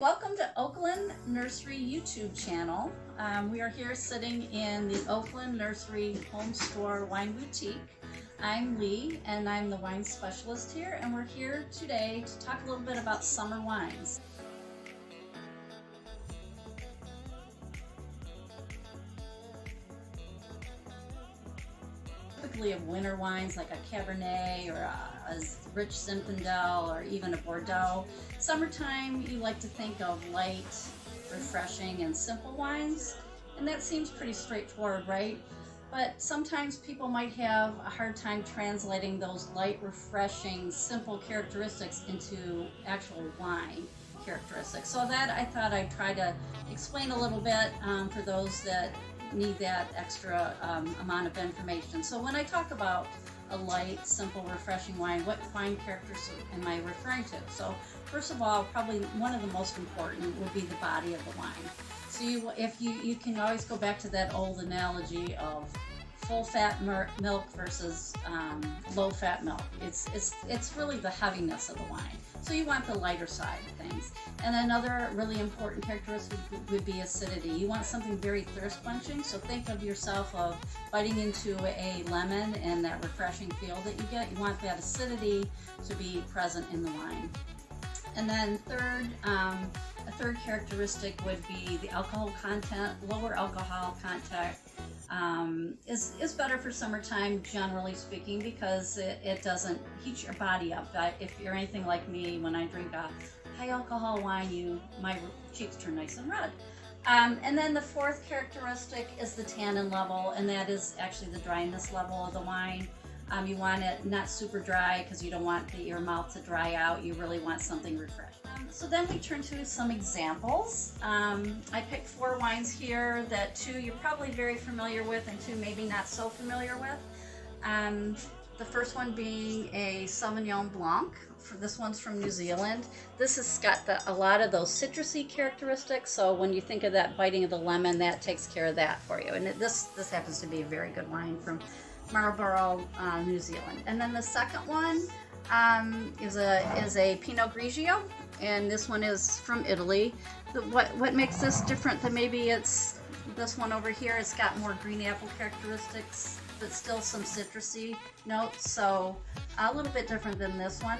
Welcome to Oakland Nursery YouTube channel. We are here sitting in the Oakland Nursery Home Store Wine Boutique. I'm Lee and I'm the wine specialist here, and we're here today to talk a little bit about summer wines. Typically of winter wines like a Cabernet or a rich Zinfandel or even a Bordeaux. Summertime, you like to think of light, refreshing, and simple wines, and that seems pretty straightforward, right? But sometimes people might have a hard time translating those light, refreshing, simple characteristics into actual wine characteristics. So that I thought I'd try to explain a little bit for those that need that extra amount of information. So when I talk about a light, simple, refreshing wine, what wine characters am I referring to? So first of all, probably one of the most important would be the body of the wine. So you can always go back to that old analogy of full fat milk versus low fat milk. It's really the heaviness of the wine. So you want the lighter side of things. And another really important characteristic would be acidity. You want something very thirst quenching, so think of yourself of biting into a lemon and that refreshing feel that you get. You want that acidity to be present in the wine. And then a third characteristic would be the alcohol content. Lower alcohol content is better for summertime, generally speaking, because it doesn't heat your body up. If you're anything like me, when I drink a high alcohol wine, my cheeks turn nice and red. And then the fourth characteristic is the tannin level, and that is actually the dryness level of the wine. You want it not super dry because you don't want your mouth to dry out. You really want something refreshing. So then we turn to some examples. I picked 4 wines here that 2 you're probably very familiar with and 2 maybe not so familiar with. The first one being a Sauvignon Blanc. This one's from New Zealand. This has got a lot of those citrusy characteristics, so when you think of that biting of the lemon, that takes care of that for you. And this happens to be a very good wine from Marlborough, New Zealand. And then the second one is a Pinot Grigio, and this one is from Italy. What makes this different than maybe it's this one over here? It's got more green apple characteristics, but still some citrusy notes, so a little bit different than this one.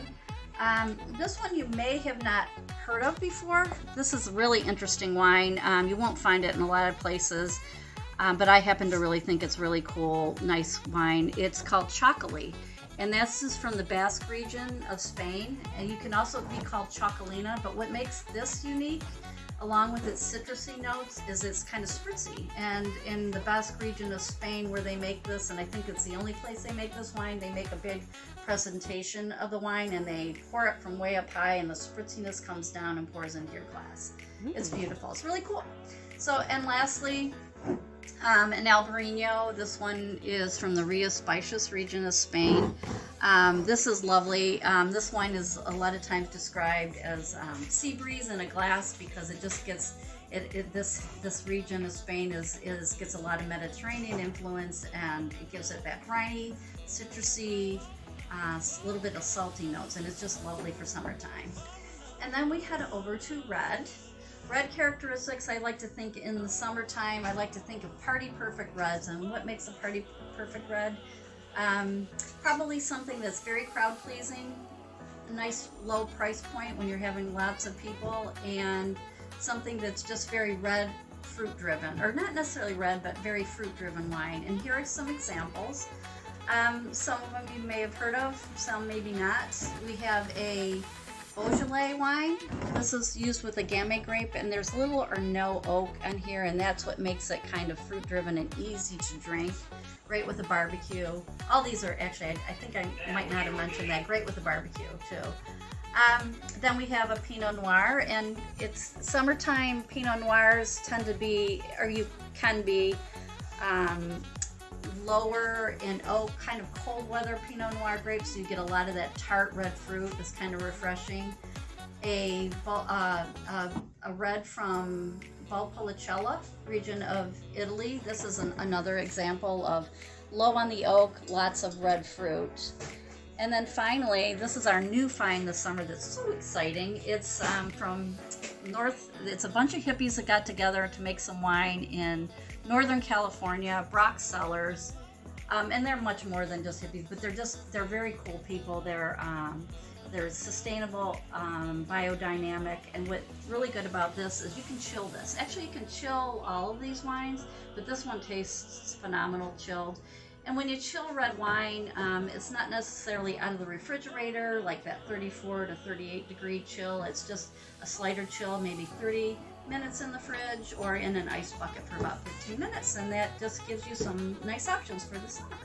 This one you may have not heard of before. This is a really interesting wine. You won't find it in a lot of places, but I happen to really think it's really cool, nice wine. It's called Chocolate, and this is from the Basque region of Spain, and you can also be called Chocolina, but what makes this unique, along with its citrusy notes, is it's kind of spritzy. And in the Basque region of Spain where they make this, and I think it's the only place they make this wine, they make a big presentation of the wine and they pour it from way up high, and the spritziness comes down and pours into your glass. It's beautiful. It's really cool. So, and lastly, an Albarino. This one is from the Rías Baixas region of Spain. This is lovely. This wine is a lot of times described as sea breeze in a glass because it just gets this region of Spain gets a lot of Mediterranean influence, and it gives it that briny, citrusy, a little bit of salty notes, and it's just lovely for summertime. And then we head over to red. Red characteristics, I like to think in the summertime, I like to think of party perfect reds. And what makes a party perfect red? Probably something that's very crowd pleasing, a nice low price point when you're having lots of people, and something that's just very red, fruit driven, or not necessarily red, but very fruit driven wine. And here are some examples. Some of them you may have heard of, some maybe not. We have a Beaujolais wine. This is used with a Gamay grape, and there's little or no oak on here, and that's what makes it kind of fruit driven and easy to drink. Great with a barbecue. All these are actually, I think I might not have mentioned that, great with a barbecue too. Then we have a Pinot Noir, and it's summertime. Pinot Noirs tend to be, or you can be, lower in oak, kind of cold weather Pinot Noir grapes, so you get a lot of that tart red fruit. It's kind of refreshing. A red from Valpolicella region of Italy. This is another example of low on the oak, lots of red fruit. And then finally, this is our new find this summer that's so exciting. It's from It's a bunch of hippies that got together to make some wine in Northern California, Brock Cellars. And they're much more than just hippies, but they're very cool people. They're sustainable, biodynamic, and what's really good about this is you can chill this. Actually, you can chill all of these wines, but this one tastes phenomenal chilled. And when you chill red wine, it's not necessarily out of the refrigerator, like that 34 to 38 degree chill. It's just a slighter chill, maybe 30 minutes in the fridge or in an ice bucket for about 15 minutes. And that just gives you some nice options for the summer.